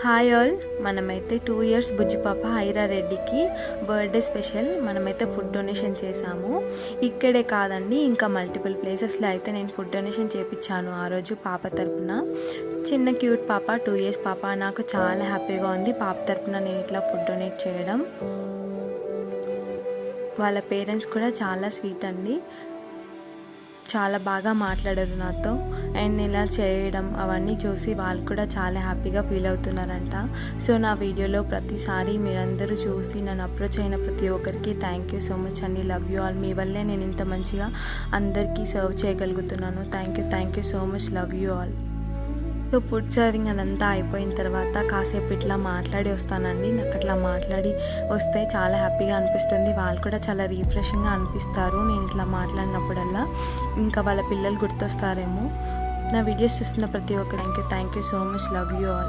Hi all, మనమైతే 2 years బుజ్జి పాప హైరా రెడ్డికి బర్త్డే స్పెషల్ మనమైతే ఫుడ్ డొనేషన్ చేశాము. ఇక్కడే కాదండి, ఇంకా మల్టిపుల్ ప్లేసెస్లో అయితే నేను ఫుడ్ డొనేషన్ చేయించాను ఆ రోజు పాప తరపున. చిన్న క్యూట్ పాప, 2 ఇయర్స్ పాప. నాకు చాలా హ్యాపీగా ఉంది పాప తరపున నేను ఇట్లా ఫుడ్ డొనేట్ చేయడం. వాళ్ళ పేరెంట్స్ కూడా చాలా స్వీట్ అండి, చాలా బాగా మాట్లాడారు నాతో. అండ్ ఇలా చేయడం అవన్నీ చూసి వాళ్ళు కూడా చాలా హ్యాపీగా ఫీల్ అవుతున్నారంట. సో నా వీడియోలో ప్రతిసారి మీరందరూ చూసి నన్ను అప్రోచ్ అయిన ప్రతి ఒక్కరికి థ్యాంక్ యూ సో మచ్ అండి. Love you all. మీ వల్లే నేను ఇంత మంచిగా అందరికీ సర్వ్ చేయగలుగుతున్నాను. Thank you so much. Love you all. So food serving అదంతా అయిపోయిన తర్వాత కాసేపు ఇట్లా మాట్లాడి వస్తానండి. నాకు అట్లా మాట్లాడి వస్తే చాలా హ్యాపీగా అనిపిస్తుంది. వాళ్ళు కూడా చాలా రిఫ్రెషింగ్గా అనిపిస్తారు నేను ఇట్లా మాట్లాడినప్పుడల్లా. ఇంకా వాళ్ళ పిల్లలు గుర్తొస్తారేమో. నా వీడియోస్ చూస్తున్న ప్రతి ఒక్కరు thank you so much. Love you all.